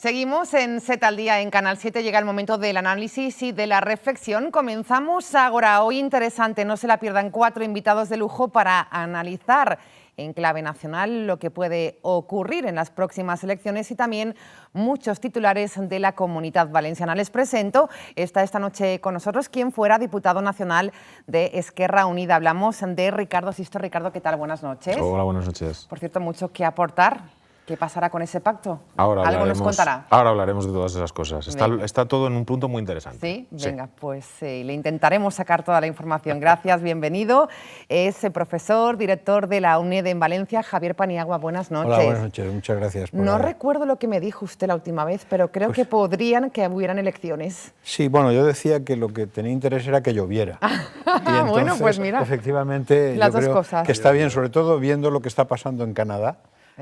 Seguimos en Set al Día en Canal 7, llega el momento del análisis y de la reflexión. Comenzamos ahora, hoy interesante, no se la pierdan, 4 invitados de lujo para analizar en clave nacional lo que puede ocurrir en las próximas elecciones y también muchos titulares de la Comunitat Valenciana. Les presento, está esta noche con nosotros quien fuera diputado nacional de Esquerra Unida. Hablamos de Ricardo Sisto. Ricardo, ¿qué tal? Buenas noches. Hola, buenas noches. Por cierto, mucho que aportar. ¿Qué pasará con ese pacto? ¿Algo nos contará? Ahora hablaremos de todas esas cosas. Está todo en un punto muy interesante. ¿Sí? Venga, pues le intentaremos sacar toda la información. Gracias, bienvenido. Es profesor, director de la UNED en Valencia, Javier Paniagua. Buenas noches. Hola, buenas noches. Muchas gracias. No recuerdo lo que me dijo usted la última vez, pero creo que hubieran elecciones. Sí, bueno, yo decía que lo que tenía interés era que lloviera. Y entonces, bueno, pues mira, efectivamente, las yo dos creo cosas. que está bien, sobre todo viendo lo que está pasando en Canadá.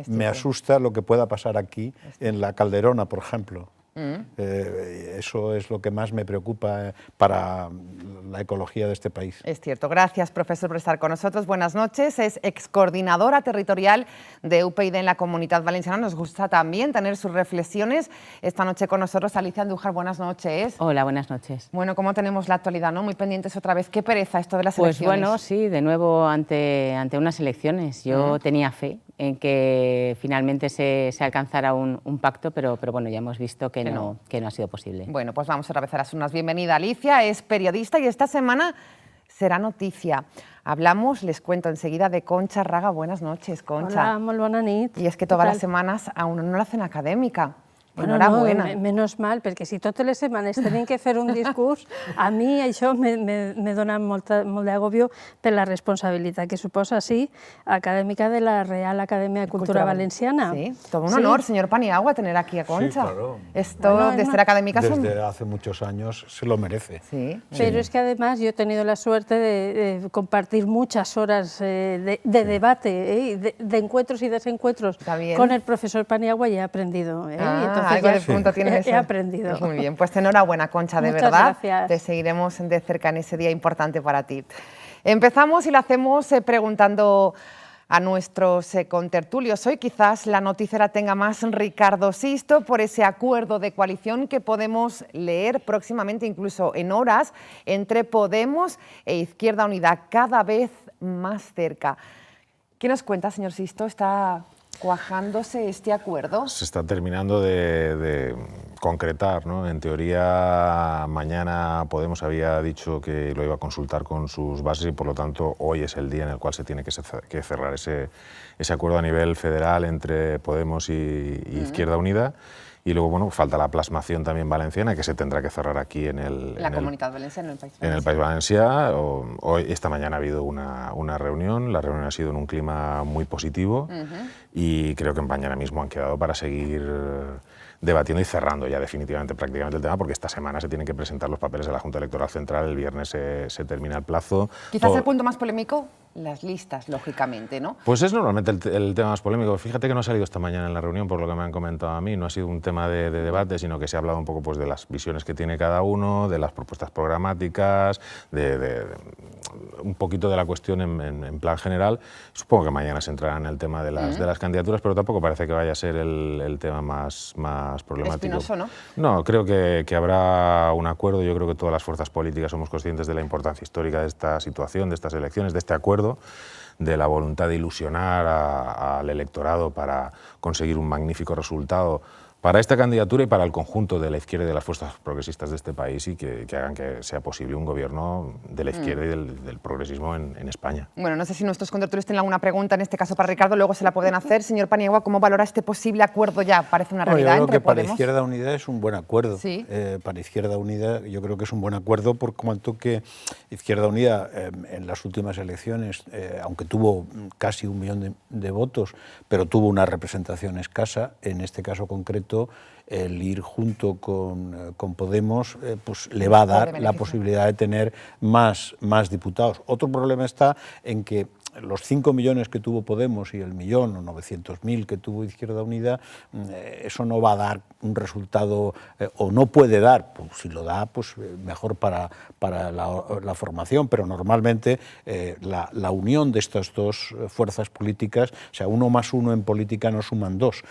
Me asusta lo que pueda pasar aquí, en la Calderona, por ejemplo. Eso es lo que más me preocupa para la ecología de este país. Es cierto. Gracias, profesor, por estar con nosotros. Buenas noches. Es excoordinadora territorial de UPyD en la Comunitat Valenciana. Nos gusta también tener sus reflexiones. Esta noche con nosotros Alicia Andújar. Buenas noches. Hola, buenas noches. Bueno, ¿cómo tenemos la actualidad, no? Muy pendientes otra vez. ¿Qué pereza esto de las elecciones? Pues bueno, sí, de nuevo ante unas elecciones. Yo tenía fe en que finalmente se alcanzara un pacto, pero bueno, ya hemos visto que no ha sido posible. Bueno, pues vamos otra vez a las urnas. Bienvenida, Alicia, es periodista y esta semana será noticia. Hablamos, les cuento enseguida, de Concha Raga. Buenas noches, Concha. Hola, molt bona nit. Y es que todas las semanas a uno no la hacen académica. Bueno, enhorabuena. no, menys mal, perquè si totes les setmanes tenim que fer un discurs, a mi això me dona molt d'agobio per la responsabilitat que suposa, sí, acadèmica de la Real Academia de Cultura Valenciana. Sí, todo un honor, señor Paniagua, tener aquí a Concha. Sí, claro. Esto Bueno, de ser académica desde hace muchos años se lo merece. Sí. Pero es que además yo he tenido la suerte de compartir muchas horas de debate, de encuentros y desencuentros con el profesor Paniagua y he aprendido. Algo de punto tienes eso. He aprendido. Muy bien, pues enhorabuena, Concha, de Muchas verdad. gracias. Te seguiremos de cerca en ese día importante para ti. Empezamos y lo hacemos preguntando a nuestros contertulios. Hoy quizás la noticia la tenga más Ricardo Sisto por ese acuerdo de coalición que podemos leer próximamente, incluso en horas, entre Podemos e Izquierda Unida, cada vez más cerca. ¿Qué nos cuenta, señor Sisto? ¿Está cuajándose este acuerdo? Se está terminando de concretar, ¿no? En teoría, mañana Podemos había dicho que lo iba a consultar con sus bases y, por lo tanto, hoy es el día en el cual se tiene que cerrar ese acuerdo a nivel federal entre Podemos y Izquierda Unida. Y luego, bueno, falta la plasmación también valenciana, que se tendrá que cerrar aquí en la Comunitat Valenciana, en el País Valencià. En el País Valencià. Esta mañana ha habido una reunión, la reunión ha sido en un clima muy positivo y creo que mañana mismo han quedado para seguir debatiendo y cerrando ya definitivamente prácticamente el tema, porque esta semana se tienen que presentar los papeles de la Junta Electoral Central, el viernes se termina el plazo. Quizás el punto más polémico, las listas, lógicamente, ¿no? Pues es normalmente el tema más polémico. Fíjate que no ha salido esta mañana en la reunión, por lo que me han comentado a mí, no ha sido un tema de debate, sino que se ha hablado un poco pues, de las visiones que tiene cada uno, de las propuestas programáticas, un poquito de la cuestión en plan general. Supongo que mañana se entrará en el tema de las candidaturas, pero tampoco parece que vaya a ser el tema más problemático. Espinoso, ¿no? No, creo que habrá un acuerdo. Yo creo que todas las fuerzas políticas somos conscientes de la importancia histórica de esta situación, de estas elecciones, de este acuerdo, de la voluntad de ilusionar al electorado para conseguir un magnífico resultado para esta candidatura y para el conjunto de la izquierda y de las fuerzas progresistas de este país y que hagan que sea posible un gobierno de la izquierda y del progresismo en España. Bueno, no sé si nuestros contertulios tienen alguna pregunta, en este caso para Ricardo, luego se la pueden hacer. Señor Paniagua, ¿cómo valora este posible acuerdo ya? Parece una realidad yo creo entre que para Podemos. Izquierda Unida es un buen acuerdo. Sí. Para Izquierda Unida yo creo que es un buen acuerdo por cuanto que Izquierda Unida en las últimas elecciones, aunque tuvo casi 1 millón de votos, pero tuvo una representación escasa, en este caso concreto, el ir junto con Podemos pues le va a dar la posibilidad de tener más diputados. Otro problema está en que los 5 millones que tuvo Podemos y el 1.000.000 o 900.000 que tuvo Izquierda Unida, eso no va a dar un resultado, o no puede dar, pues si lo da, pues mejor para la formación, pero normalmente la unión de estas dos fuerzas políticas, o sea, 1 más 1 en política no suman 2,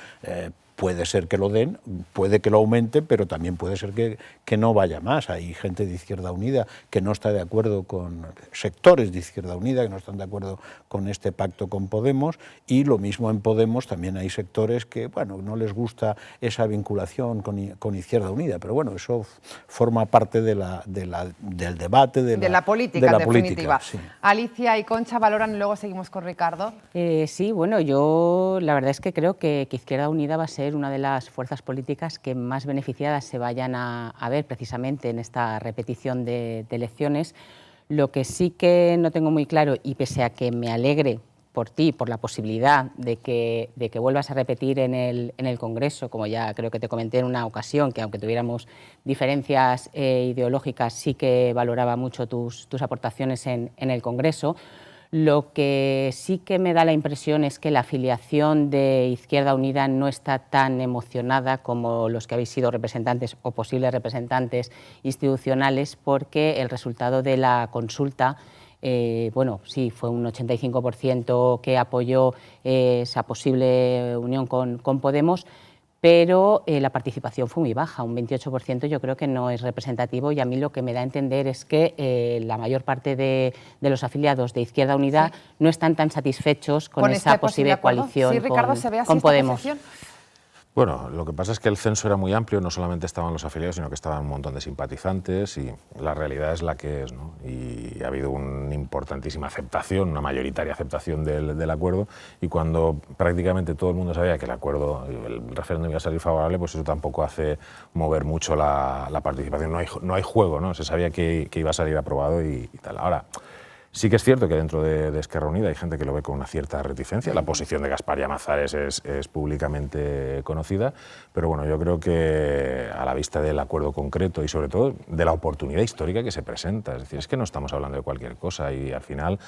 puede ser que lo den, puede que lo aumente, pero también puede ser que no vaya más. Hay gente de Izquierda Unida que no está de acuerdo con sectores de Izquierda Unida, que no están de acuerdo con este pacto con Podemos, y lo mismo en Podemos también hay sectores que, bueno, no les gusta esa vinculación con Izquierda Unida, pero bueno, eso forma parte del debate, de la política, en definitiva. Sí. Alicia y Concha valoran y luego seguimos con Ricardo. Sí, bueno, yo la verdad es que creo que Izquierda Unida va a ser una de las fuerzas políticas que más beneficiadas se vayan a ver precisamente en esta repetición de elecciones. Lo que sí que no tengo muy claro, y pese a que me alegre por ti, por la posibilidad de que vuelvas a repetir en el Congreso, como ya creo que te comenté en una ocasión, que aunque tuviéramos diferencias ideológicas, sí que valoraba mucho tus aportaciones en el Congreso. Lo que sí que me da la impresión es que la afiliación de Izquierda Unida no está tan emocionada como los que habéis sido representantes o posibles representantes institucionales, porque el resultado de la consulta, bueno, sí, fue un 85% que apoyó esa posible unión con Podemos, pero la participación fue muy baja, un 28% yo creo que no es representativo, y a mí lo que me da a entender es que la mayor parte de los afiliados de Izquierda Unida no están tan satisfechos con esa posible coalición Ricardo, ¿se ve así con Podemos? Posición? Bueno, lo que pasa es que el censo era muy amplio, no solamente estaban los afiliados, sino que estaban un montón de simpatizantes, y la realidad es la que es, ¿no? Y ha habido una importantísima aceptación, una mayoritaria aceptación del acuerdo, y cuando prácticamente todo el mundo sabía que el acuerdo, el referéndum iba a salir favorable, pues eso tampoco hace mover mucho la participación. No hay juego, ¿no? Se sabía que iba a salir aprobado y tal. Ahora, sí que es cierto que dentro de Esquerra Unida hay gente que lo ve con una cierta reticencia. La posición de Gaspar Llamazares es públicamente conocida, pero bueno, yo creo que a la vista del acuerdo concreto y sobre todo de la oportunidad histórica que se presenta, es decir, es que no estamos hablando de cualquier cosa, y al final,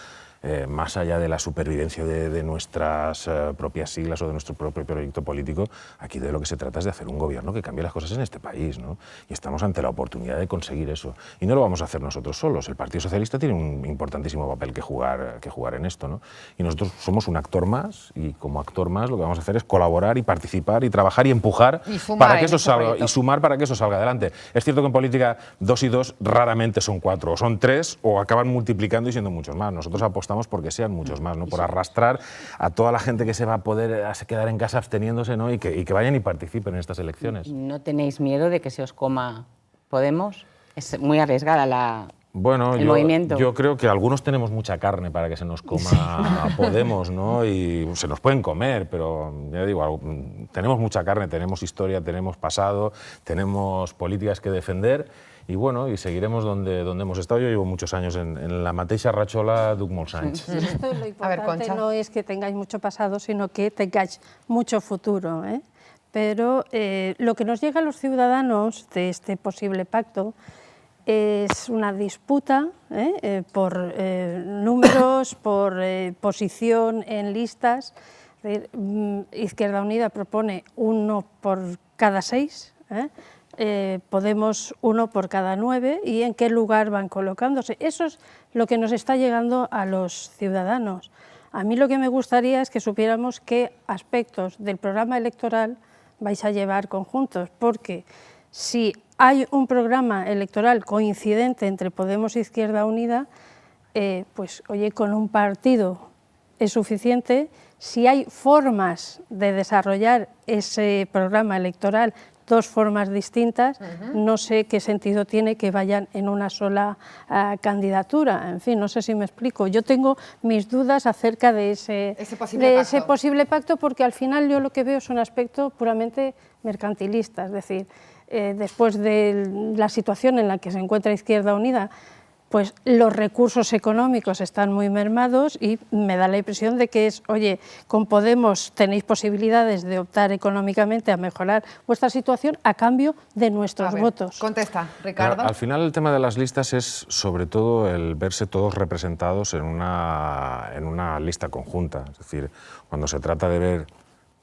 más allá de la supervivencia de nuestras propias siglas o de nuestro propio proyecto político, aquí de lo que se trata es de hacer un gobierno que cambie las cosas en este país, ¿no? Y estamos ante la oportunidad de conseguir eso. Y no lo vamos a hacer nosotros solos. El Partido Socialista tiene un importantísimo papel que jugar en esto, ¿no? Y nosotros somos un actor más, y como actor más lo que vamos a hacer es colaborar y participar y trabajar y empujar para que eso salga, y sumar para que eso salga adelante. Es cierto que en política 2 y 2 raramente son 4, o son 3, o acaban multiplicando y siendo muchos más. Nosotros apostamos porque sean muchos más, ¿no? Por arrastrar a toda la gente que se va a poder quedar en casa absteniéndose, ¿no? y que vayan y participen en estas elecciones. ¿No tenéis miedo de que se os coma Podemos? Es muy arriesgada el movimiento. Yo creo que algunos tenemos mucha carne para que se nos coma Podemos, ¿no? Y se nos pueden comer, pero ya digo, tenemos mucha carne, tenemos historia, tenemos pasado, tenemos políticas que defender. Y bueno, y seguiremos donde hemos estado. Yo llevo muchos años en la mateixa rachola d'Hug molts anys. Sí, esto lo importante no es que tengáis mucho pasado, sino que tengáis mucho futuro, ¿eh? Pero lo que nos llega a los ciudadanos de este posible pacto es una disputa por números, por posición en listas. Izquierda Unida propone 1 por cada 6, Podemos 1 por cada 9, y en qué lugar van colocándose. Eso es lo que nos está llegando a los ciudadanos. A mí lo que me gustaría es que supiéramos qué aspectos del programa electoral vais a llevar conjuntos, porque si hay un programa electoral coincidente entre Podemos e Izquierda Unida, pues oye, con un partido es suficiente. Si hay formas de desarrollar ese programa electoral, 2 formas distintas, no sé qué sentido tiene que vayan en una sola candidatura. En fin, no sé si me explico. Yo tengo mis dudas acerca de ese posible pacto, porque al final yo lo que veo es un aspecto puramente mercantilista. Es decir, después de la situación en la que se encuentra Izquierda Unida, pues los recursos económicos están muy mermados, y me da la impresión de que es, oye, con Podemos tenéis posibilidades de optar económicamente a mejorar vuestra situación a cambio de nuestros votos. Contesta, Ricardo. Al final el tema de las listas es sobre todo el verse todos representados en una lista conjunta. Es decir, cuando se trata de ver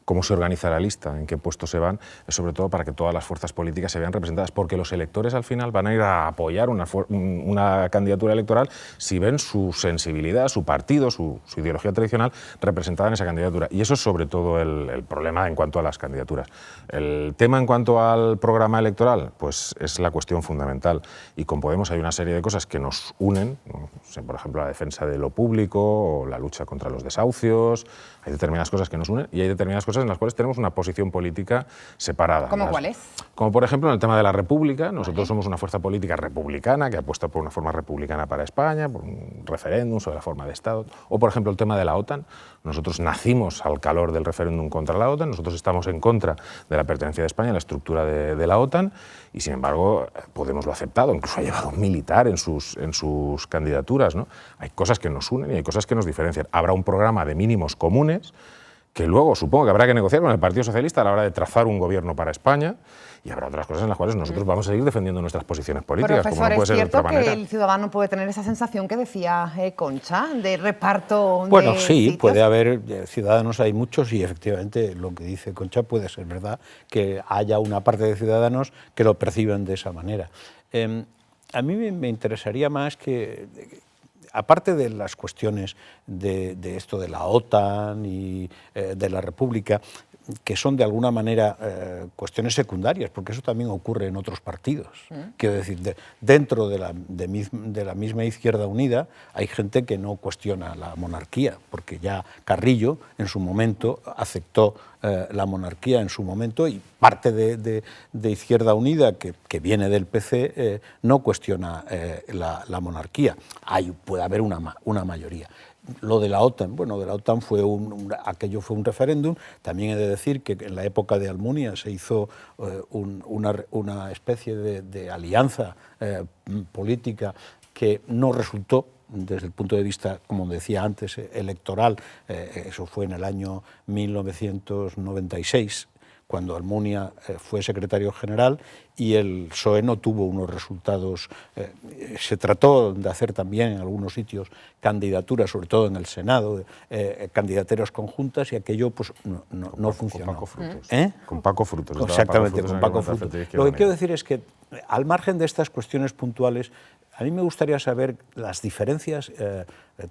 cómo se organiza la lista, en qué puestos se van, es sobre todo para que todas las fuerzas políticas se vean representadas, porque los electores al final van a ir a apoyar una candidatura electoral si ven su sensibilidad, su partido, su ideología tradicional representada en esa candidatura. Y eso es sobre todo el problema en cuanto a las candidaturas. El tema en cuanto al programa electoral, pues es la cuestión fundamental. Y con Podemos hay una serie de cosas que nos unen, ¿no? Por ejemplo, la defensa de lo público o la lucha contra los desahucios. Hay determinadas cosas que nos unen y hay determinadas cosas en las cuales tenemos una posición política separada. ¿Cómo cuáles? Como por ejemplo en el tema de la República. Nosotros somos una fuerza política republicana que apuesta por una forma republicana para España, por un referéndum sobre la forma de Estado. O por ejemplo el tema de la OTAN. Nosotros nacimos al calor del referéndum contra la OTAN, nosotros estamos en contra de la pertenencia de España a la estructura de la OTAN y sin embargo Podemos lo ha aceptado, incluso ha llevado un militar en sus candidaturas, ¿no? Hay cosas que nos unen y hay cosas que nos diferencian. Habrá un programa de mínimos comunes que luego supongo que habrá que negociar con el Partido Socialista a la hora de trazar un gobierno para España, y habrá otras cosas en las cuales nosotros vamos a seguir defendiendo nuestras posiciones políticas. Profesor, como no puede ser de otra ¿es cierto manera. que el ciudadano puede tener esa sensación que decía Concha, de reparto Bueno, de sí, sitios? puede haber ciudadanos, hay muchos, y efectivamente lo que dice Concha puede ser verdad, que haya una parte de ciudadanos que lo perciban de esa manera. A mí me interesaría más que, aparte de las cuestiones de esto de la OTAN y de la República, que son de alguna manera cuestiones secundarias, porque eso también ocurre en otros partidos. Quiero decir, dentro de la misma Izquierda Unida hay gente que no cuestiona la monarquía, porque ya Carrillo en su momento aceptó la monarquía en su momento, y parte de Izquierda Unida, que viene del PC, no cuestiona la monarquía. Puede haber una mayoría. Lo de la OTAN, bueno, de la OTAN aquello fue un referéndum. También he de decir que en la época de Almunia se hizo una especie de alianza política que no resultó, desde el punto de vista, como decía antes, electoral. Eso fue en el año 1996, cuando Almunia fue secretario general, y el PSOE no tuvo unos resultados. Se trató de hacer también en algunos sitios candidaturas, sobre todo en el Senado, candidaturas conjuntas, y aquello pues no funcionó. Con Paco Frutos. Con Paco Frutos. Exactamente, con Paco Frutos. Lo que quiero decir es que, al margen de estas cuestiones puntuales, a mí me gustaría saber las diferencias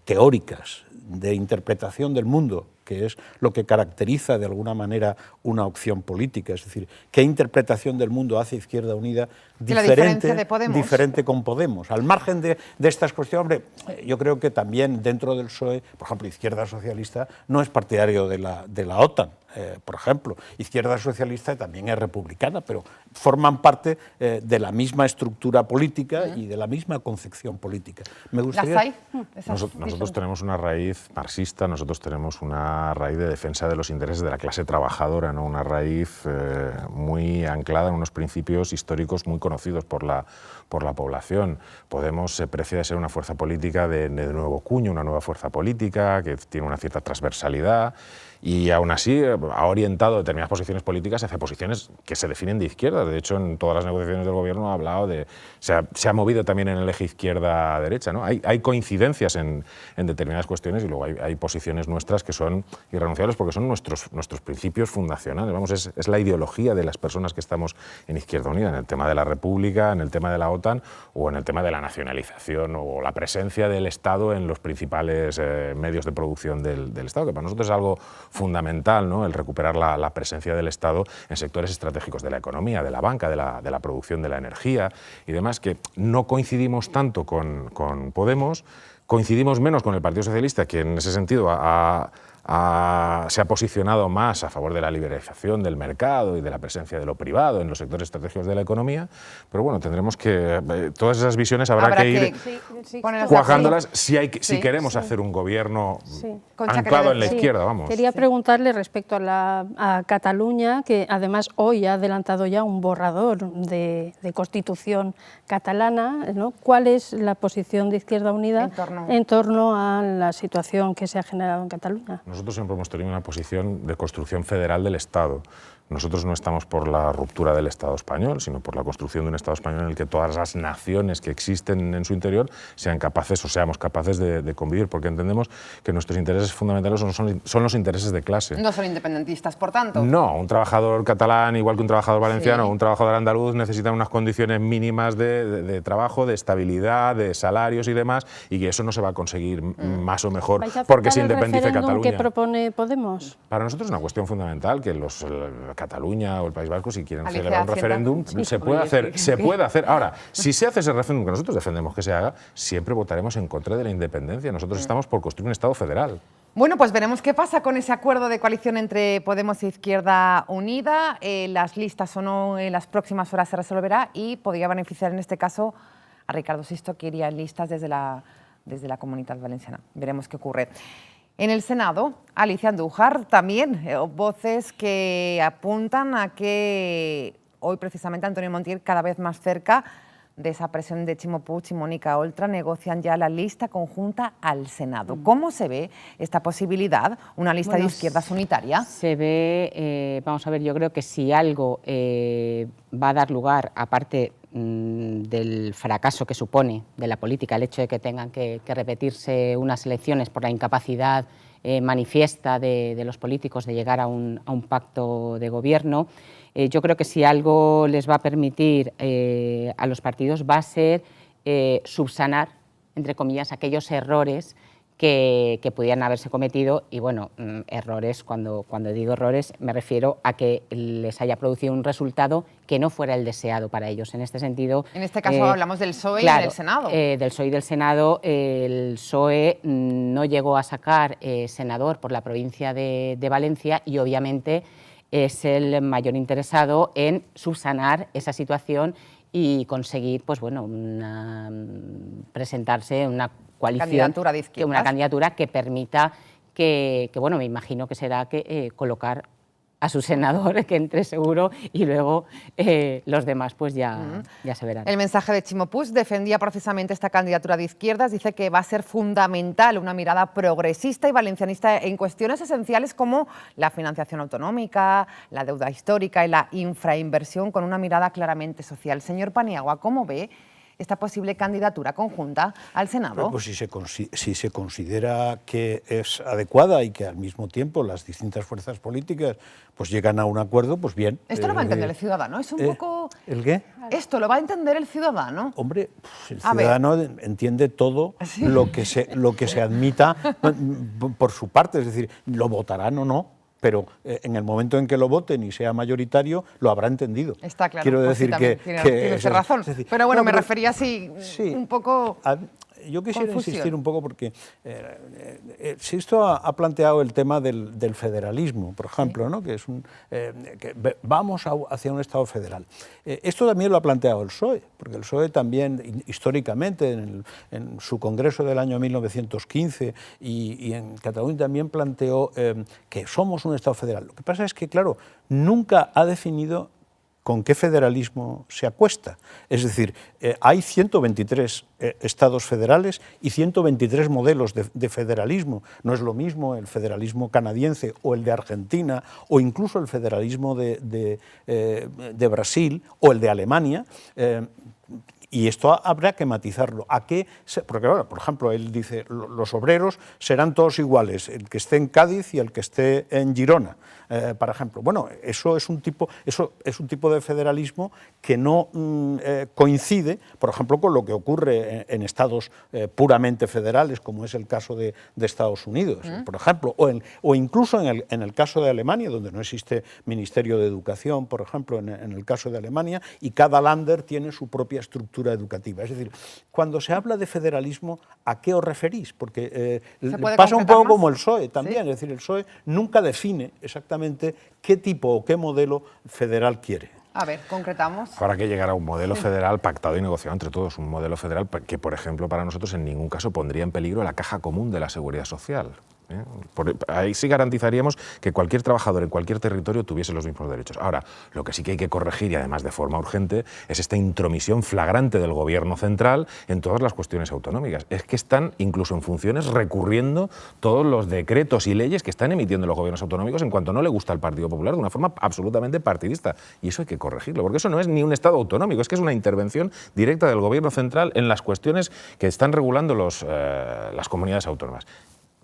teóricas de interpretación del mundo, que es lo que caracteriza de alguna manera una opción política. Es decir, ¿qué interpretación del mundo hace Izquierda Unida diferente con Podemos? Al margen de estas cuestiones, hombre, yo creo que también dentro del PSOE, por ejemplo, Izquierda Socialista no es partidario de la OTAN. Por ejemplo, Izquierda Socialista también es republicana, pero forman parte de la misma estructura política y de la misma concepción política. Me gustaría... ¿Las hay? Nosotros tenemos una raíz marxista, nosotros tenemos una raíz de defensa de los intereses de la clase trabajadora, ¿no? Una raíz muy anclada en unos principios históricos muy conocidos por la población. Podemos se precia de ser una fuerza política de nuevo cuño, una nueva fuerza política que tiene una cierta transversalidad, y aún así ha orientado determinadas posiciones políticas hacia posiciones que se definen de izquierda. De hecho, en todas las negociaciones del gobierno ha hablado de... Se ha movido también en el eje izquierda-derecha, ¿no? Hay coincidencias en determinadas cuestiones, y luego hay posiciones nuestras que son irrenunciables porque son nuestros principios fundacionales. Vamos, es la ideología de las personas que estamos en Izquierda Unida, en el tema de la República, en el tema de la OTAN o en el tema de la nacionalización o la presencia del Estado en los principales medios de producción del Estado, que para nosotros es algo fundamental, ¿no? El recuperar la presencia del Estado en sectores estratégicos de la economía, de la banca, de la producción de la energía y demás, que no coincidimos tanto con Podemos, coincidimos menos con el Partido Socialista, que en ese sentido se ha posicionado más a favor de la liberalización del mercado y de la presencia de lo privado en los sectores estratégicos de la economía, pero bueno, tendremos que... todas esas visiones habrá que ir cuajándolas si queremos hacer un gobierno anclado en la izquierda, vamos. Quería preguntarle respecto a Cataluña, que además hoy ha adelantado ya un borrador de Constitución catalana, ¿no? ¿Cuál es la posición de Izquierda Unida en torno a la situación que se ha generado en Cataluña? Nosotros siempre hemos tenido una posición de construcción federal del Estado. Nosotros no estamos por la ruptura del Estado español, sino por la construcción de un Estado español en el que todas las naciones que existen en su interior sean capaces o seamos capaces de convivir, porque entendemos que nuestros intereses fundamentales son los intereses de clase. No son independentistas, por tanto. No, un trabajador catalán, igual que un trabajador valenciano o un trabajador andaluz, necesitan unas condiciones mínimas de trabajo, de estabilidad, de salarios y demás, y que eso no se va a conseguir más o mejor porque se independice Cataluña. ¿Qué propone Podemos? Para nosotros es una cuestión fundamental que Cataluña o el País Vasco, si quieren Alicia celebrar un Hacienda. referéndum, Sí. se puede hacer. Ahora, si se hace ese referéndum que nosotros defendemos que se haga, siempre votaremos en contra de la independencia. Nosotros estamos por construir un Estado federal. Bueno, pues veremos qué pasa con ese acuerdo de coalición entre Podemos e Izquierda Unida. Las listas o no en las próximas horas se resolverá y podría beneficiar en este caso a Ricardo Sisto, que iría en listas desde la Comunitat Valenciana. Veremos qué ocurre. En el Senado, Alicia Andújar, también voces que apuntan a que hoy precisamente Antonio Montiel, cada vez más cerca de esa presión de Chimo Puig y Mónica Oltra, negocian ya la lista conjunta al Senado. ¿Cómo se ve esta posibilidad, una lista de izquierdas unitaria? Se ve, vamos a ver, yo creo que si algo va a dar lugar, aparte del fracaso que supone de la política, el hecho de que tengan que repetirse unas elecciones por la incapacidad manifiesta de los políticos de llegar a un pacto de gobierno, yo creo que si algo les va a permitir a los partidos va a ser subsanar, entre comillas, aquellos errores que pudieran haberse cometido y, bueno, errores, cuando digo errores me refiero a que les haya producido un resultado que no fuera el deseado para ellos. En este sentido... En este caso hablamos del PSOE claro, y del Senado. Del PSOE y del Senado. El PSOE no llegó a sacar senador por la provincia de Valencia y, obviamente, es el mayor interesado en subsanar esa situación y conseguir, pues bueno, presentarse una coalición, candidatura de izquierdas. Una candidatura que permita que bueno, me imagino que será que colocar a su senador, que entre seguro, y luego los demás pues ya se verán. El mensaje de Chimo Puig defendía precisamente esta candidatura de izquierdas, dice que va a ser fundamental una mirada progresista y valencianista en cuestiones esenciales como la financiación autonómica, la deuda histórica y la infrainversión, con una mirada claramente social. Señor Paniagua, ¿cómo ve esta posible candidatura conjunta al Senado? Pues si se considera que es adecuada y que al mismo tiempo las distintas fuerzas políticas pues llegan a un acuerdo, pues bien. Esto lo va a entender el ciudadano, es un poco... ¿El qué? Esto lo va a entender el ciudadano. Hombre, el ciudadano entiende todo lo que se admita por su parte, es decir, lo votarán o no, pero en el momento en que lo voten y sea mayoritario, lo habrá entendido. Está claro. Quiero pues decir sí, tiene razón. decir, pero bueno, no, me refería así un poco... Yo quisiera confusión. insistir un poco porque Sisto ha planteado el tema del federalismo, por ejemplo, ¿no? Que es que vamos hacia un Estado federal. Esto también lo ha planteado el PSOE, porque el PSOE también históricamente en su congreso del año 1915 y en Cataluña también planteó que somos un Estado federal. Lo que pasa es que, claro, nunca ha definido con qué federalismo se acuesta. Es decir, hay 123 estados federales y 123 modelos de federalismo. No es lo mismo el federalismo canadiense o el de Argentina o incluso el federalismo de Brasil o el de Alemania. Y esto habrá que matizarlo. Porque ahora, por ejemplo, él dice, los obreros serán todos iguales, el que esté en Cádiz y el que esté en Girona, por ejemplo. Bueno, eso es un tipo de federalismo que no coincide, por ejemplo, con lo que ocurre en estados puramente federales, como es el caso de Estados Unidos, por ejemplo, o incluso en el caso de Alemania, donde no existe Ministerio de Educación, por ejemplo, en el caso de Alemania, y cada Länder tiene su propia estructura educativa. Es decir, cuando se habla de federalismo, ¿a qué os referís? Porque pasa un poco como el PSOE también, ¿sí? Es decir, el PSOE nunca define exactamente qué tipo o qué modelo federal quiere. A ver, concretamos. Para que llegara a un modelo federal pactado y negociado entre todos, un modelo federal que, por ejemplo, para nosotros en ningún caso pondría en peligro la caja común de la seguridad social. Ahí sí garantizaríamos que cualquier trabajador en cualquier territorio tuviese los mismos derechos. Ahora, lo que sí que hay que corregir, y además de forma urgente, es esta intromisión flagrante del Gobierno central en todas las cuestiones autonómicas. Es que están, incluso en funciones, recurriendo todos los decretos y leyes que están emitiendo los gobiernos autonómicos en cuanto no le gusta al Partido Popular, de una forma absolutamente partidista. Y eso hay que corregirlo, porque eso no es ni un Estado autonómico, es que es una intervención directa del Gobierno central en las cuestiones que están regulando las comunidades autónomas.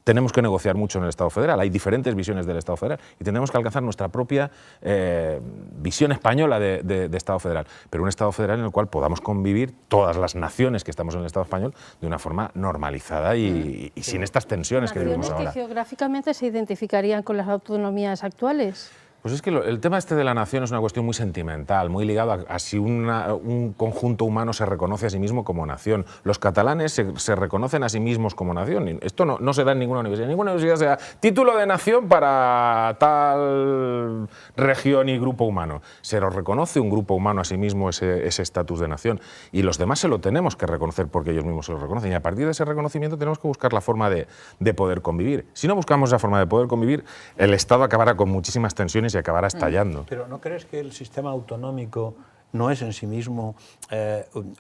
Tenemos que negociar mucho en el Estado federal, hay diferentes visiones del Estado federal y tenemos que alcanzar nuestra propia visión española de Estado federal, pero un Estado federal en el cual podamos convivir todas las naciones que estamos en el Estado español de una forma normalizada y sin estas tensiones que vivimos ahora. ¿Naciones que geográficamente se identificarían con las autonomías actuales? Pues es que el tema este de la nación es una cuestión muy sentimental, muy ligado a si un conjunto humano se reconoce a sí mismo como nación. Los catalanes se reconocen a sí mismos como nación. Esto no se da en ninguna universidad. En ninguna universidad se da título de nación para tal región y grupo humano. Se lo reconoce un grupo humano a sí mismo ese estatus de nación. Y los demás se lo tenemos que reconocer porque ellos mismos se lo reconocen. Y a partir de ese reconocimiento tenemos que buscar la forma de poder convivir. Si no buscamos esa forma de poder convivir, el Estado acabará con muchísimas tensiones y acabará estallando. Pero ¿no crees que el sistema autonómico no es en sí mismo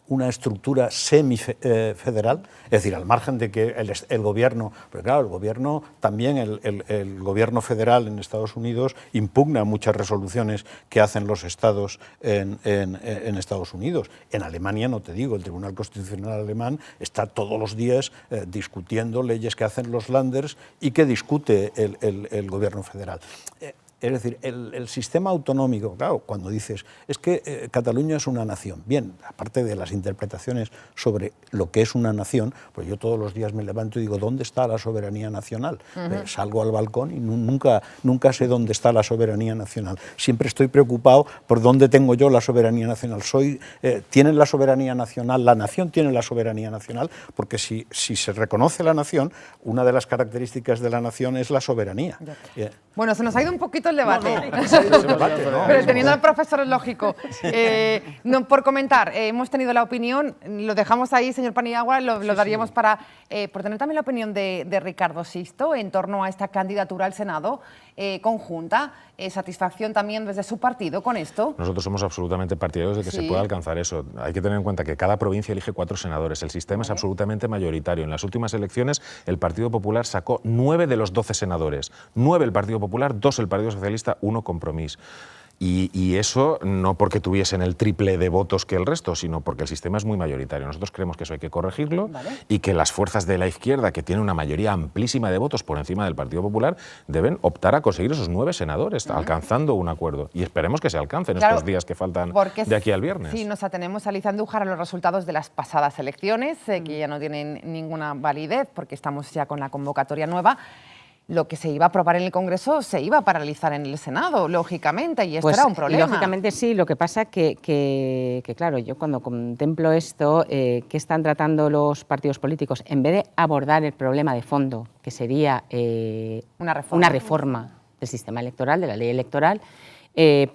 una estructura semifederal? Es decir, al margen de que el gobierno, pero claro, el gobierno también, el gobierno federal en Estados Unidos impugna muchas resoluciones que hacen los estados en Estados Unidos. En Alemania, no te digo, el Tribunal Constitucional alemán está todos los días discutiendo leyes que hacen los Länders y que discute el gobierno federal. Es decir, el sistema autonómico, claro, cuando dices, es que Cataluña es una nación, bien, aparte de las interpretaciones sobre lo que es una nación, pues yo todos los días me levanto y digo, ¿dónde está la soberanía nacional? Salgo al balcón y nunca sé dónde está la soberanía nacional. Siempre estoy preocupado por dónde tengo yo la soberanía nacional. ¿Tienen la soberanía nacional? La nación tiene la soberanía nacional, porque si se reconoce la nación, una de las características de la nación es la soberanía. Bueno, se nos ha ido un poquito el debate, No, pero teniendo al profesor es lógico. Por comentar, hemos tenido la opinión, lo dejamos ahí, señor Paniagua, lo daríamos por tener también la opinión de Ricardo Sisto en torno a esta candidatura al Senado conjunta. ¿Satisfacción también desde su partido con esto? Nosotros somos absolutamente partidarios de que se pueda alcanzar eso. Hay que tener en cuenta que cada provincia elige 4 senadores. El sistema es absolutamente mayoritario. En las últimas elecciones el Partido Popular sacó 9 de los 12 senadores. 9 el Partido Popular, 2 el Partido Socialista, 1 Compromís. Y eso no porque tuviesen el triple de votos que el resto, sino porque el sistema es muy mayoritario. Nosotros creemos que eso hay que corregirlo y que las fuerzas de la izquierda, que tienen una mayoría amplísima de votos por encima del Partido Popular, deben optar a conseguir esos 9 senadores, alcanzando un acuerdo. Y esperemos que se alcancen estos días que faltan de aquí al viernes. Si nos atenemos a Liz Andújar a los resultados de las pasadas elecciones, que ya no tienen ninguna validez porque estamos ya con la convocatoria nueva, lo que se iba a aprobar en el Congreso se iba a paralizar en el Senado, lógicamente, y esto era un problema. Lógicamente sí, lo que pasa que claro, yo cuando contemplo esto, ¿qué están tratando los partidos políticos? En vez de abordar el problema de fondo, que sería una reforma del sistema electoral, de la ley electoral,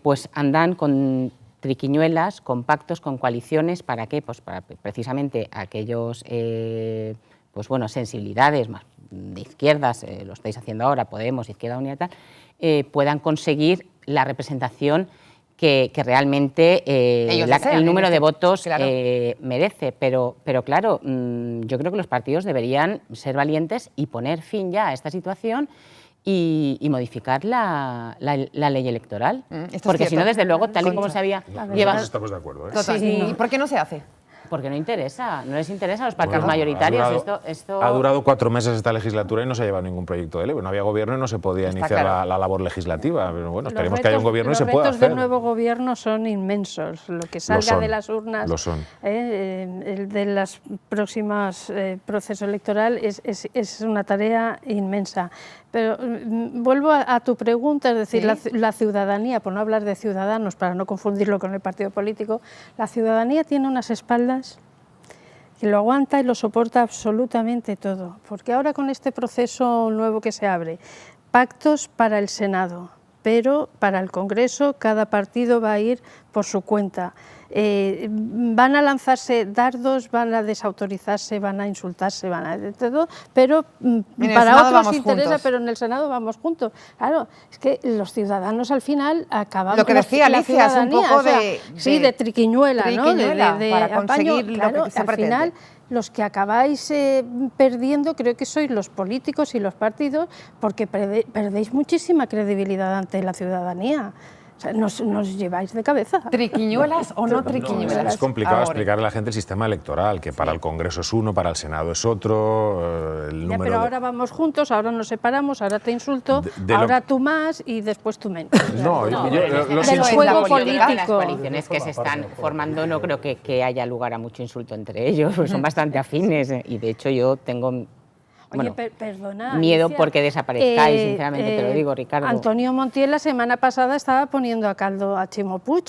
pues andan con triquiñuelas, con pactos, con coaliciones, ¿para qué? Pues para precisamente aquellos sensibilidades más de izquierdas, lo estáis haciendo ahora, Podemos, Izquierda Unida y tal, puedan conseguir la representación que realmente el número de votos merece. Pero claro, yo creo que los partidos deberían ser valientes y poner fin ya a esta situación y modificar la ley electoral. Porque si no, desde luego, tal y como se había llevado... Estamos de acuerdo, ¿eh? Total. Sí. ¿Y por qué no se hace? Porque no interesa, no les interesa a los partidos mayoritarios. Ha durado 4 meses esta legislatura y no se ha llevado ningún proyecto de ley. No había gobierno y no se podía iniciar la labor legislativa. Pero bueno, esperemos que haya un gobierno y se pueda hacer. Los retos del nuevo gobierno son inmensos. Lo que salga de las urnas, el de los próximos procesos electorales es una tarea inmensa. Pero vuelvo a tu pregunta, es decir, la ciudadanía, por no hablar de ciudadanos, para no confundirlo con el partido político, la ciudadanía tiene unas espaldas que lo aguanta y lo soporta absolutamente todo. Porque ahora con este proceso nuevo que se abre, pactos para el Senado, pero para el Congreso cada partido va a ir por su cuenta. Van a lanzarse dardos, van a desautorizarse, van a insultarse, van a de todo, pero para otros interesa, pero en el Senado vamos juntos. Claro, es que los ciudadanos al final acabamos... Lo que decía Alicia es un poco de triquiñuela, ¿no? Para conseguir lo que se pretende. Al final, los que acabáis perdiendo creo que sois los políticos y los partidos, porque perdéis muchísima credibilidad ante la ciudadanía. O sea, nos lleváis de cabeza. ¿Triquiñuelas o no triquiñuelas? Es complicado explicarle a la gente el sistema electoral, que para el Congreso es uno, para el Senado es otro. Pero ahora vamos juntos, ahora nos separamos, ahora te insulto, ahora tú más y después tú menos. Del juego político. Las coaliciones que se están formando no creo que haya lugar a mucho insulto entre ellos, pues son bastante afines y de hecho yo tengo... Oye, perdona, miedo Alicia, porque desaparezcáis, sinceramente te lo digo, Ricardo. Antonio Montiel la semana pasada estaba poniendo a caldo a Chimo Puig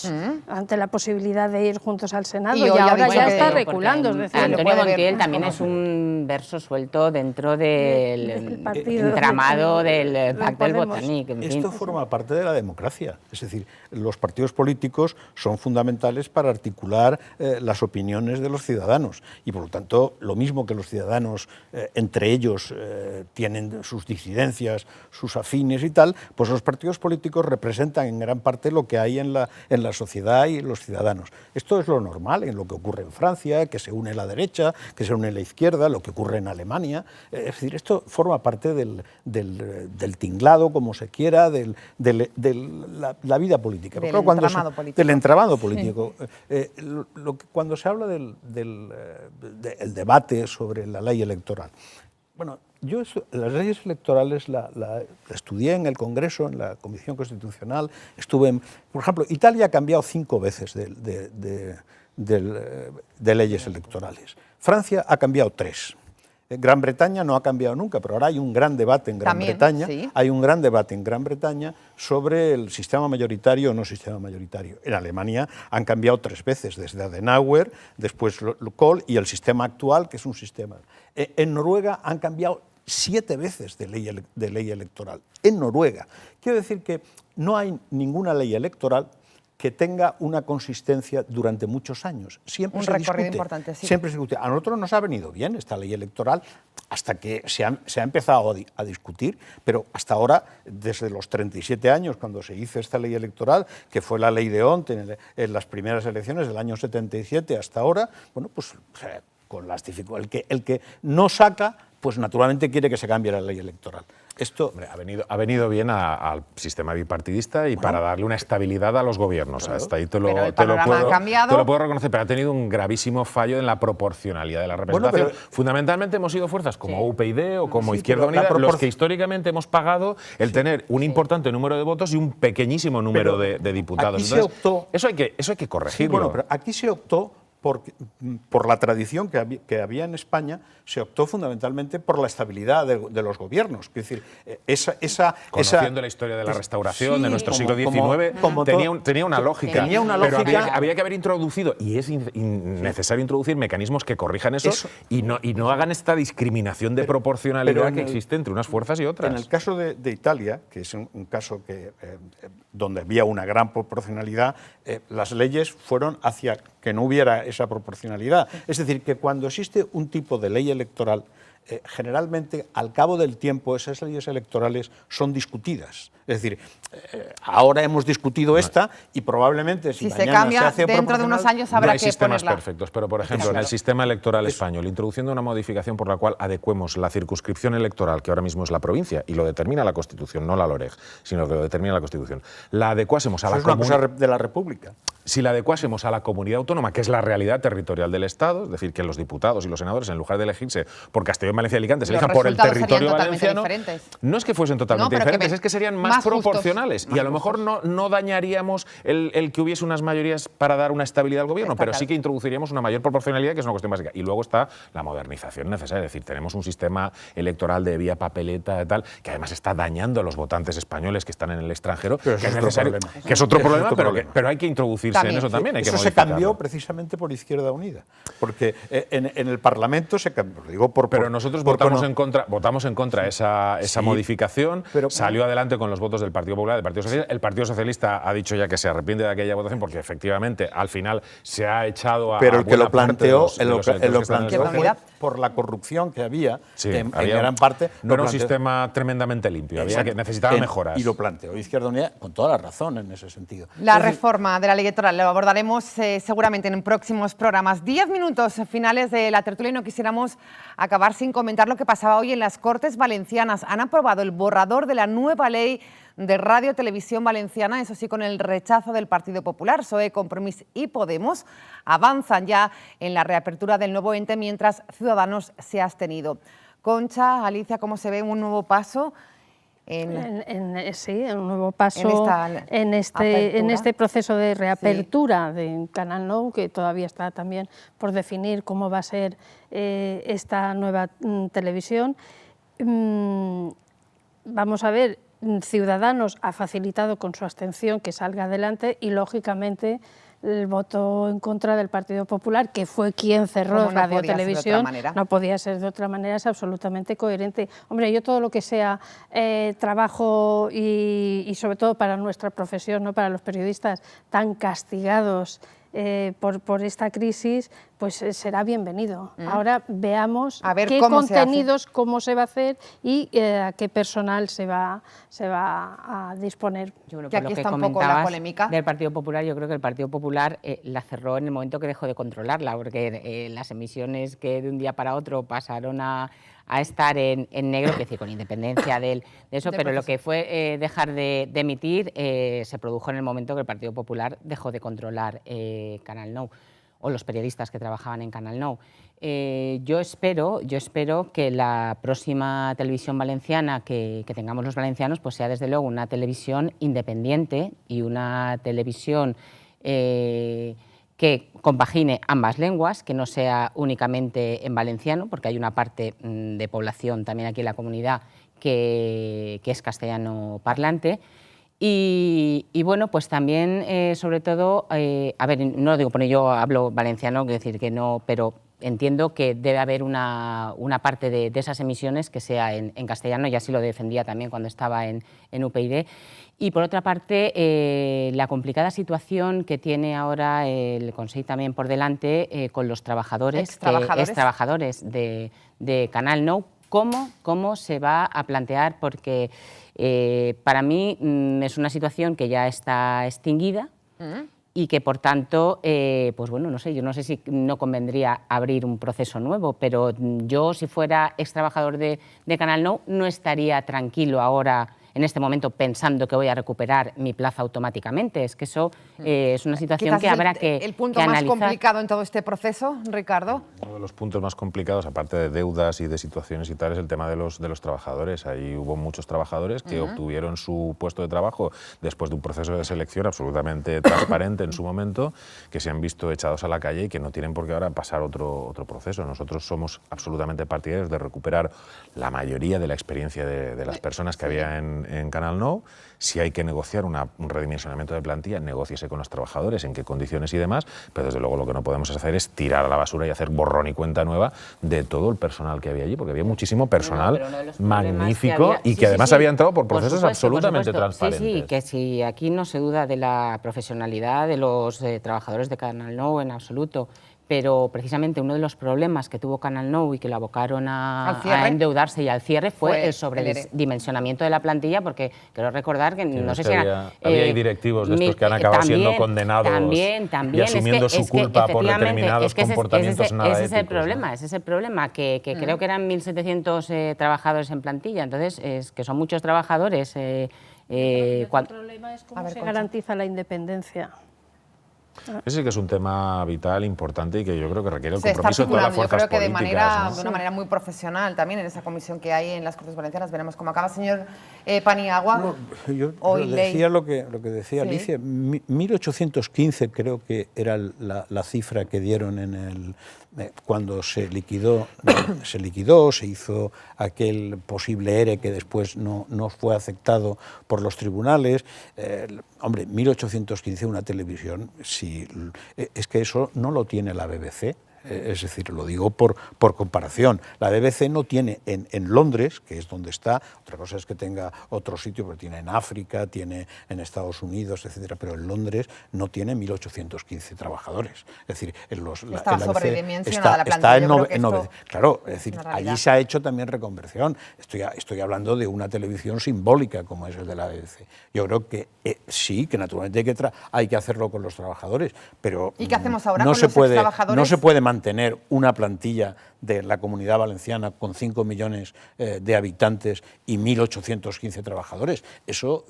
ante la posibilidad de ir juntos al Senado y ahora ya está reculando. Antonio Montiel también es un verso suelto dentro del entramado del Pacto del Botanic. Esto forma parte de la democracia, es decir, los partidos políticos son fundamentales para articular las opiniones de los ciudadanos y por lo tanto lo mismo que los ciudadanos entre ellos tienen sus disidencias, sus afines y tal, pues los partidos políticos representan en gran parte lo que hay en la sociedad y en los ciudadanos. Esto es lo normal en lo que ocurre en Francia, que se une la derecha, que se une la izquierda, lo que ocurre en Alemania. Es decir, esto forma parte del tinglado, como se quiera, de la vida política. Del entramado político. Del entramado político. Cuando se habla del debate sobre la ley electoral, bueno, yo las leyes electorales la estudié en el Congreso, en la Comisión Constitucional, por ejemplo, Italia ha cambiado 5 veces de leyes electorales. Francia ha cambiado 3. Gran Bretaña no ha cambiado nunca, pero ahora hay un gran debate en Gran Bretaña. Sí. Hay un gran debate en Gran Bretaña sobre el sistema mayoritario o no sistema mayoritario. En Alemania han cambiado 3 veces, desde Adenauer, después Kohl y el sistema actual, que es un sistema. En Noruega han cambiado 7 veces de ley electoral. En Noruega. Quiero decir que no hay ninguna ley electoral que tenga una consistencia durante muchos años. Siempre se discute. Importante, sí. Siempre se discute. A nosotros nos ha venido bien esta ley electoral hasta que se ha empezado a discutir, pero hasta ahora, desde los 37 años, cuando se hizo esta ley electoral, que fue la ley de Ont en las primeras elecciones del año 77 hasta ahora, bueno, pues con las dificultades. El que no saca, pues naturalmente quiere que se cambie la ley electoral. Esto hombre, ha venido bien al sistema bipartidista y para darle una estabilidad a los gobiernos. Claro. Hasta ahí te lo puedo reconocer, pero ha tenido un gravísimo fallo en la proporcionalidad de la representación. Bueno, fundamentalmente hemos sido fuerzas como UPyD o como Izquierda Unida los que históricamente hemos pagado el tener un importante número de votos y un pequeñísimo número de diputados. Entonces, eso hay que corregirlo. Sí, bueno, pero aquí se optó por la tradición que había en España, se optó fundamentalmente por la estabilidad de los gobiernos. Es decir, conociendo la historia de la Restauración, de nuestro siglo XIX, tenía una lógica. Pero había que haber introducido, y es necesario introducir mecanismos que corrijan eso. Y no hagan esta discriminación de proporcionalidad que existe entre unas fuerzas y otras. En el caso de Italia, que es un caso donde había una gran proporcionalidad, las leyes fueron hacia que no hubiera esa proporcionalidad. Es decir, que cuando existe un tipo de ley electoral, generalmente al cabo del tiempo esas leyes electorales son discutidas. Es decir, ahora hemos discutido esta y probablemente si se cambia dentro de unos años habrá que ponerla. No hay sistemas perfectos, pero por ejemplo en el sistema electoral español, introduciendo una modificación por la cual adecuemos la circunscripción electoral, que ahora mismo es la provincia, y lo determina la Constitución, no la LOREG, sino que lo determina la Constitución, la adecuásemos a la comunidad de la República. Si la adecuásemos a la comunidad autónoma, que es la realidad territorial del Estado, es decir, que los diputados y los senadores, en lugar de elegirse por Castellón, Valencia y Alicante, se elijan por el territorio valenciano, no es que fuesen totalmente diferentes, es que serían más proporcionales. Y a lo mejor no dañaríamos el que hubiese unas mayorías para dar una estabilidad al gobierno, pero sí que introduciríamos una mayor proporcionalidad, que es una cuestión básica. Y luego está la modernización necesaria, es decir, tenemos un sistema electoral de vía papeleta y tal, que además está dañando a los votantes españoles que están en el extranjero, que es necesario, que es otro problema, pero hay que introducir en eso también hay que eso se modificarlo. cambió precisamente por Izquierda Unida, porque en el Parlamento se cambió, lo digo pero nosotros votamos en contra esa Sí, modificación, pero salió adelante con los votos del Partido Popular, del Partido Socialista. El Partido Socialista ha dicho ya que se arrepiente de aquella votación porque efectivamente al final se ha echado a pero el que buena lo parte de planteó, los electores que están en el fue extranjero. por la corrupción que había, Sí, en había gran parte. No era un planteó. sistema tremendamente limpio, había que necesitaba mejoras. Y lo planteó Izquierda Unida con toda la razón en ese sentido. La Es decir, reforma de la ley electoral lo abordaremos seguramente en próximos programas. 10 minutos finales de la tertulia y no quisiéramos acabar sin comentar lo que pasaba hoy en las Cortes Valencianas. Han aprobado el borrador de la nueva ley de Radio Televisión Valenciana, eso sí, con el rechazo del Partido Popular. PSOE, Compromís y Podemos avanzan ya en la reapertura del nuevo ente, mientras Ciudadanos se ha abstenido. Concha, Alicia, ¿cómo se ve un nuevo paso? Sí, un nuevo paso en este proceso de reapertura de Canal Nou, que todavía está también por definir cómo va a ser esta nueva televisión. Vamos a ver, Ciudadanos ha facilitado con su abstención que salga adelante y, lógicamente, el voto en contra del Partido Popular, que fue quien cerró Radio Televisión, no podía ser de otra manera, es absolutamente coherente. Hombre, yo todo lo que sea trabajo y sobre todo para nuestra profesión, ¿no?, para los periodistas tan castigados por esta crisis, pues será bienvenido. Ahora veamos qué contenidos, cómo se va a hacer y a qué personal se va a disponer. Yo creo que aquí está un poco la polémica del Partido Popular. Yo creo que el Partido Popular la cerró en el momento que dejó de controlarla, porque las emisiones que de un día para otro pasaron a estar en negro, es decir, con independencia de eso, pero lo que fue dejar de emitir se produjo en el momento que el Partido Popular dejó de controlar Canal Nou, o los periodistas que trabajaban en Canal Nou. Yo espero que la próxima televisión valenciana que tengamos los valencianos pues sea desde luego una televisión independiente y una televisión que compagine ambas lenguas, que no sea únicamente en valenciano, porque hay una parte de población también aquí en la comunidad que es castellano parlante. Y bueno, pues también, sobre todo, a ver, no lo digo por ello, hablo valenciano, quiero decir que no, pero entiendo que debe haber una parte de esas emisiones que sea en castellano, y así lo defendía también cuando estaba en UPyD. Y por otra parte, la complicada situación que tiene ahora el Consell también por delante con los trabajadores, extrabajadores de Canal Nou. ¿Cómo se va a plantear? Porque para mí es una situación que ya está extinguida y que, por tanto, pues bueno, no sé, yo no sé si no convendría abrir un proceso nuevo, pero yo, si fuera extrabajador de Canal Nou, no estaría tranquilo ahora, en este momento, pensando que voy a recuperar mi plaza automáticamente. Es que eso es una situación que habrá que analizar. ¿El punto más complicado en todo este proceso, Ricardo? Uno de los puntos más complicados, aparte de deudas y de situaciones y tal, es el tema de los trabajadores. Ahí hubo muchos trabajadores que obtuvieron su puesto de trabajo después de un proceso de selección absolutamente transparente en su momento, que se han visto echados a la calle y que no tienen por qué ahora pasar otro proceso. Nosotros somos absolutamente partidarios de recuperar la mayoría de la experiencia de las personas que había en Canal Nou. Si hay que negociar un redimensionamiento de plantilla, negóciese con los trabajadores, en qué condiciones y demás, pero desde luego lo que no podemos hacer es tirar a la basura y hacer borrón y cuenta nueva de todo el personal que había allí, porque había muchísimo personal magnífico y que además había entrado por procesos absolutamente transparentes. Sí, que si aquí no se duda de la profesionalidad de los trabajadores de Canal Nou en absoluto, pero precisamente uno de los problemas que tuvo Canal Nou y que lo abocaron a endeudarse y al cierre fue el sobredimensionamiento de la plantilla, porque quiero recordar que no sé si había directivos de estos que han acabado siendo condenados y asumiendo su culpa por determinados comportamientos nada éticos. Ese es el problema, que creo que eran 1.700 trabajadores en plantilla, entonces es que son muchos trabajadores. El problema es cómo se garantiza la independencia. Ese sí que es un tema vital, importante y que yo creo que requiere el compromiso de todas las fuerzas políticas. Yo creo que de una manera muy profesional también en esa comisión que hay en las Cortes Valencianas. Veremos cómo acaba. Señor Paniagua, yo decía lo que decía Alicia. 1815 creo que era la cifra que dieron cuando se liquidó, se hizo aquel posible ERE que después no fue aceptado por los tribunales. Hombre, 1815 una televisión es que eso no lo tiene la BBC. Es decir, lo digo por comparación. La BBC no tiene en Londres, que es donde está, otra cosa es que tenga otro sitio, pero tiene en África, tiene en Estados Unidos, etcétera, pero en Londres no tiene 1.815 trabajadores. Es decir, está sobredimensionada la plantilla. Está en 9. Claro, es decir, allí se ha hecho también reconversión. Estoy hablando de una televisión simbólica como es el de la BBC. Yo creo que sí, que naturalmente hay que hacerlo con los trabajadores, pero ¿y qué hacemos ahora no con se los puede, extrabajadores? no se puede mantener una plantilla de la Comunidad Valenciana con 5 millones de habitantes y 1.815 trabajadores. Eso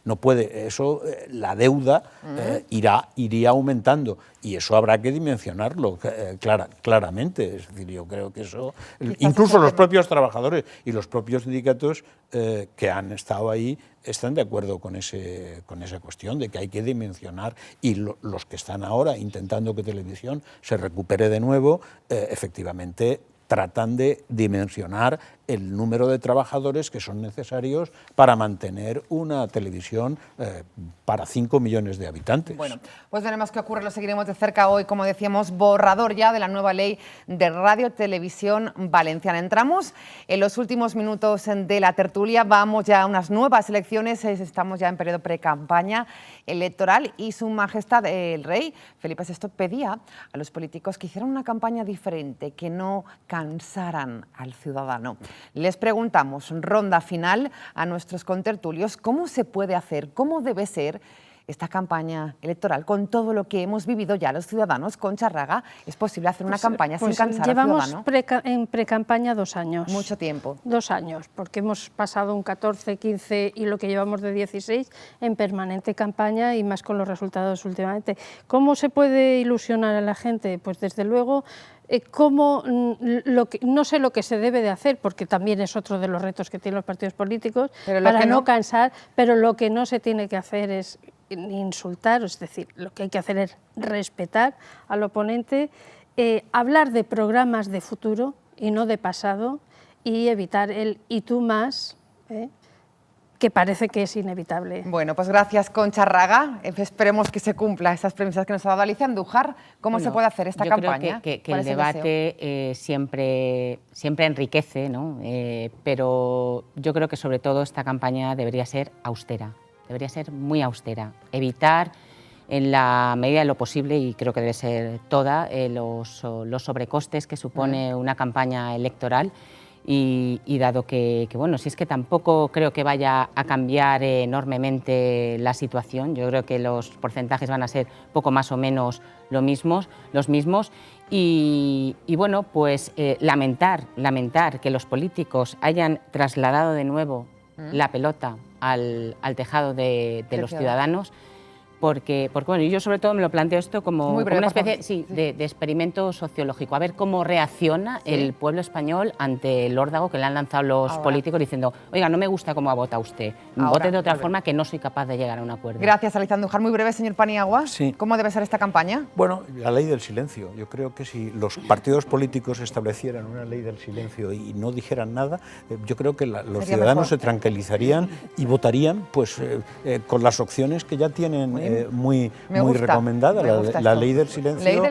no puede, la deuda iría aumentando y eso habrá que dimensionarlo claramente. Es decir, yo creo que eso, incluso los propios trabajadores y los propios sindicatos que han estado ahí están de acuerdo con esa cuestión de que hay que dimensionar, y los que están ahora intentando que televisión se recupere de nuevo, efectivamente tratan de dimensionar el número de trabajadores que son necesarios para mantener una televisión para 5 millones de habitantes. Bueno, pues veremos qué ocurre, lo seguiremos de cerca hoy, como decíamos, borrador ya de la nueva ley de Radio Televisión Valenciana. Entramos en los últimos minutos de la tertulia, vamos ya a unas nuevas elecciones, estamos ya en periodo pre-campaña electoral y Su Majestad el Rey Felipe VI pedía a los políticos que hicieran una campaña diferente, que no cansaran al ciudadano. Les preguntamos, ronda final, a nuestros contertulios, ¿cómo se puede hacer, cómo debe ser esta campaña electoral con todo lo que hemos vivido ya los ciudadanos? Concha Raga, ¿es posible hacer una campaña sin cansar al ciudadano? Llevamos en pre-campaña 2 años. Mucho tiempo. 2 años, porque hemos pasado un 14, 15 y lo que llevamos de 16 en permanente campaña y más con los resultados últimamente. ¿Cómo se puede ilusionar a la gente? Pues desde luego, no sé lo que se debe de hacer, porque también es otro de los retos que tienen los partidos políticos, para no cansar, pero lo que no se tiene que hacer es insultar, es decir, lo que hay que hacer es respetar al oponente, hablar de programas de futuro y no de pasado, y evitar el "y tú más", que parece que es inevitable. Bueno, pues gracias, Concha Raga. Esperemos que se cumpla esas premisas que nos ha dado Alicia Andújar. ¿Cómo se puede hacer esta campaña? Creo que el debate siempre enriquece, ¿no? Pero yo creo que sobre todo esta campaña debería ser austera, debería ser muy austera. Evitar en la medida de lo posible, y creo que debe ser toda, los sobrecostes que supone una campaña electoral. Y dado que, bueno, si es que tampoco creo que vaya a cambiar enormemente la situación, yo creo que los porcentajes van a ser poco más o menos los mismos, y bueno, pues lamentar que los políticos hayan trasladado de nuevo la pelota al tejado de los ciudadanos, porque bueno, yo sobre todo me lo planteo esto como una especie de experimento sociológico, a ver cómo reacciona el pueblo español ante el órdago que le han lanzado los políticos diciendo, oiga, no me gusta cómo ha votado usted, vote de otra forma, que no soy capaz de llegar a un acuerdo. Gracias, Alicia Andújar. Muy breve, señor Paniagua. Sí. ¿Cómo debe ser esta campaña? Bueno, la ley del silencio. Yo creo que si los partidos políticos establecieran una ley del silencio y no dijeran nada, yo creo que los ciudadanos se tranquilizarían y votarían pues con las opciones que ya tienen muy recomendada. La ley del silencio,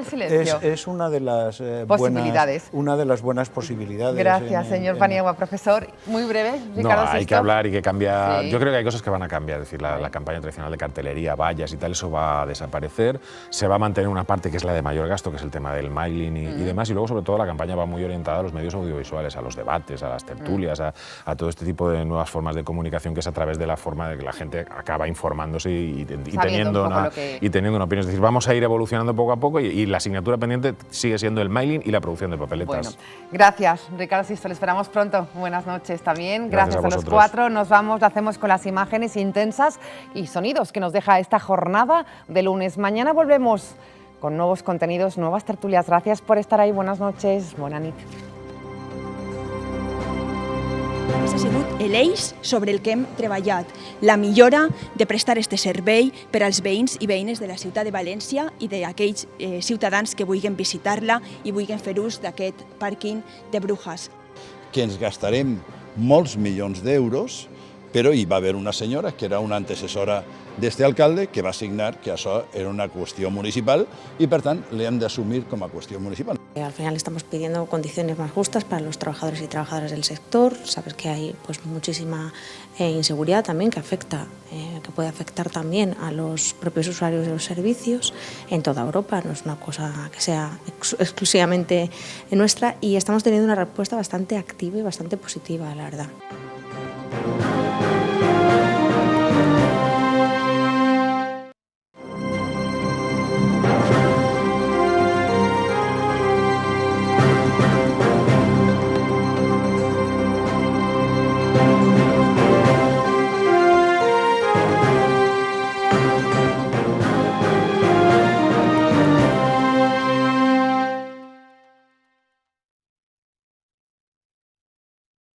es una de las buenas posibilidades. Gracias, señor Paniagua. Profesor, muy breve, Ricardo Sisto. Hay que hablar y que cambiar. Yo creo que hay cosas que van a cambiar. Es decir, la campaña tradicional de cartelería, vallas y tal, eso va a desaparecer. Se va a mantener una parte que es la de mayor gasto, que es el tema del mailing y demás. Y luego, sobre todo, la campaña va muy orientada a los medios audiovisuales, a los debates, a las tertulias, a todo este tipo de nuevas formas de comunicación, que es a través de la forma de que la gente acaba informándose y teniendo una opinión. Es decir, vamos a ir evolucionando poco a poco y la asignatura pendiente sigue siendo el mailing y la producción de papeletas. Bueno, gracias, Ricardo Sisto. Le esperamos pronto. Buenas noches también. Gracias a los cuatro. Nos vamos, lo hacemos con las imágenes intensas y sonidos que nos deja esta jornada de lunes. Mañana volvemos con nuevos contenidos, nuevas tertulias. Gracias por estar ahí. Buenas noches. Bona nit. Aquest ha sigut l'eix sobre el que hem treballat, la millora de prestar este servei per als veïns i veïnes de la ciutat de València i d'aquells ciutadans que vulguin visitar-la i vulguin fer ús d'aquest pàrquing de Brujas. Que ens gastarem molts milions d'euros, però hi va haver una senyora que era una antecessora d'este alcalde que va signar que això era una qüestió municipal y, per tant, l'hem d'assumir com a qüestió municipal. Al final estamos pidiendo condiciones más justas para los trabajadores y trabajadoras del sector. Sabes que hay pues muchísima inseguridad también que afecta, que puede afectar también a los propios usuarios de los servicios en toda Europa. No es una cosa que sea exclusivamente nuestra y estamos teniendo una respuesta bastante activa y bastante positiva, la verdad.